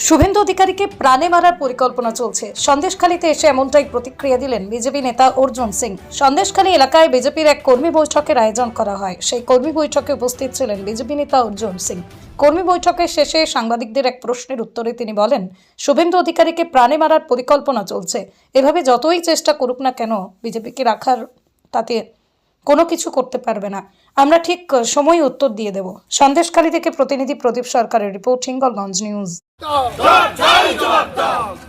শুভেন্দু অধিকারীকে প্রাণে মারার পরিকল্পনা চলছে। সন্দেশখালীতে এসে এমনটাই প্রতিক্রিয়া দিলেন বিজেপি নেতা অর্জুন সিং। সন্দেশখালী এলাকায় বিজেপির এক কর্মী বৈঠকের আয়োজন করা হয়। সেই কর্মী বৈঠকে উপস্থিত ছিলেন বিজেপি নেতা অর্জুন সিং। কর্মী বৈঠকের শেষে সাংবাদিকদের এক প্রশ্নের উত্তরে তিনি বলেন, শুভেন্দু অধিকারীকে প্রাণে মারার পরিকল্পনা চলছে। এভাবে যতই চেষ্টা করুক না কেন বিজেপিকে রাখার তাতে কোনো কিছু করতে পারবে না। আমরা ঠিক সময় উত্তর দিয়ে দেব। সন্দেশখালী থেকে প্রতিনিধি প্রদীপ সরকারের রিপোর্ট, হিঙ্গলগঞ্জ নিউজ।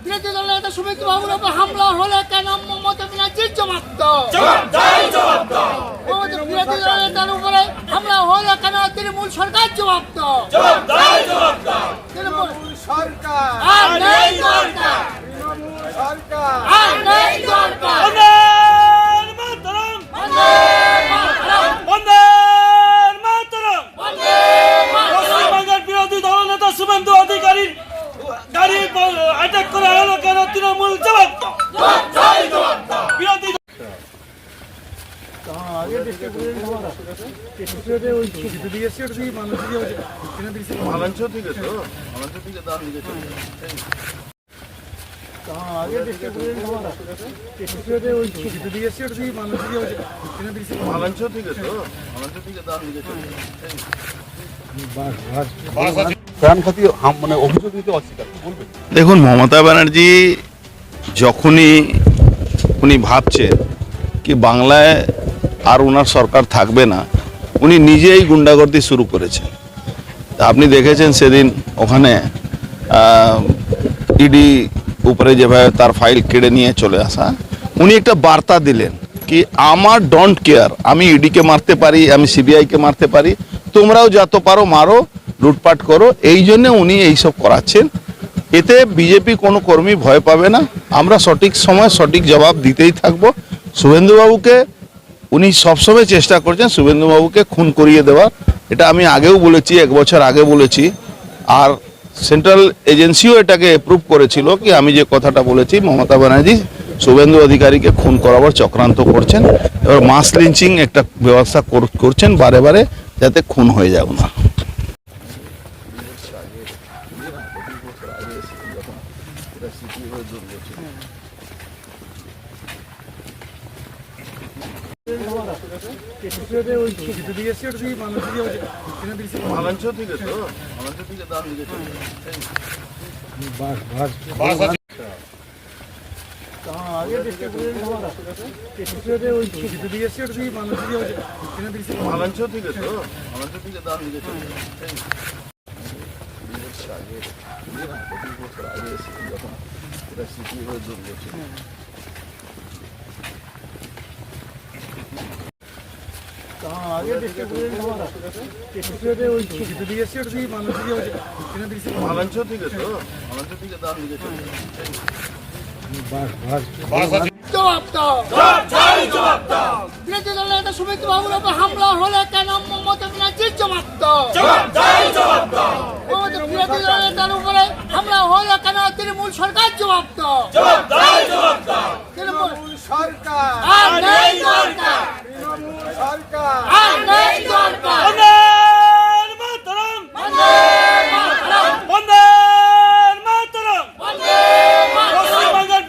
বিরোধী দলের নেতা সুমিত বাবুর উপর হামলা হলে কেন মমতা ব্যানার্জির জবাব দাও। বিরোধী দলের নেতার উপরে হামলা হলে কেন তৃণমূল সরকার জবাব দাও। তৃণমূল সরকার আর নেই দরকার, আর নেই দরকার। বিরোধী দল নেতা শুভেন্দু অধিকারীর গাড়ি অ্যাটাক করা হলো কেন তৃণমূল জবাব বিরোধী দেখুন, মমতা ব্যানার্জি যখনই উনি ভাবছেন কি বাংলায় আর ওনার সরকার থাকবে না, উনি নিজেই গুন্ডাগর্দি শুরু করেছেন। আপনি দেখেছেন সেদিন ওখানে ইডি উপরে যেভাবে তার ফাইল কেড়ে নিয়ে চলে আসা, উনি একটা বার্তা দিলেন কি আমার ডোন্ট কেয়ার, আমি ইডিকে মারতে পারি, আমি সিবিআইকে মারতে পারি, তোমরাও যত পারো মারো, লুটপাট করো। এই জন্য উনি এইসব করাচ্ছেন। এতে বিজেপি কোনো কর্মী ভয় পাবে না। আমরা সঠিক সময় সঠিক জবাব দিতেই থাকবো। শুভেন্দুবাবুকে উনি সবসময় চেষ্টা করছেন শুভেন্দুবাবুকে খুন করিয়ে দেওয়ার। এটা আমি আগেও বলেছি, 1 বছর আগে বলেছি, আর সেন্ট্রাল এজেন্সিও এটাকে অ্যাপ্রুভ করেছিল কি আমি যে কথাটা বলেছি মমতা ব্যানার্জি শুভেন্দু অধিকারীকে খুন করাবার চক্রান্ত করছেন। এবার মাস লিঞ্চিং একটা ব্যবস্থা করছেন বারে বারে, যাতে খুন হয়ে যাবে না। জবাব দাও, বিরোধী দলের নেতা সুমিত বাবুর উপর হামলা হলে কেন মমতা ব্যানার্জির জবাব দাও। বিরোধী দলের নেতার উপরে হামলা হলে কেন তৃণমূল সরকার জবাব দাও। তৃণমূল সরকার আর নেই দরকার, আর নেই দরকার।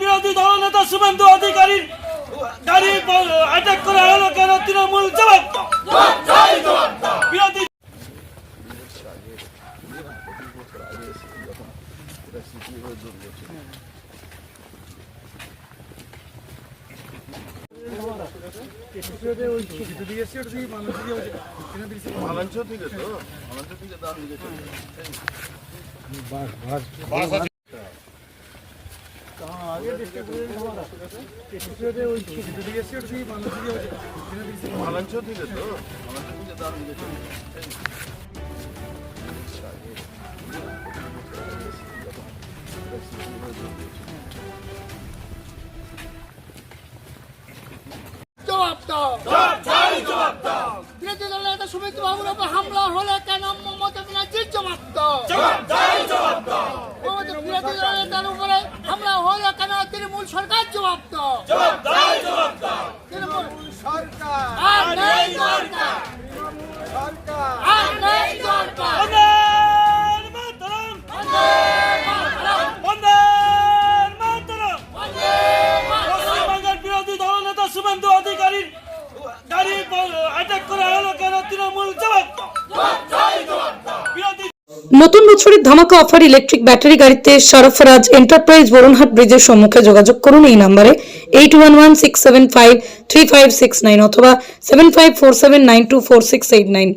বিরোধী দল নেতা শুভেন্দু অধিকারীর গাড়ি অ্যাটাক করা হলো কেন তৃণমূল জবাব বিরোধী জবাব দাও, বিরোধী দলের নেতা সুমিত বাবুর উপর হামলা হলে কেন মমতা ব্যানার্জির জবাব দাও। বিরোধী দলের নেতার উপরে হামলা হলে কেন তৃণমূল সরকার জবাব দাও। তৃণমূল সরকার আর নেই দরকার, আর নেই দরকার। শুভেন্দু অধিকারীর গাড়ি অ্যাটাক করা হলো কেন? তৃণমূল জবাব দাও। বিরোধী নতুন বছরের ধামাকা অফার ইলেকট্রিক ব্যাটারি গাড়িতে সরফরাজ এন্টারপ্রাইজ বরুণহাট ব্রিজের সম্মুখে যোগাযোগ করুন এই নম্বরে 8116753569 অথবা 7547924689।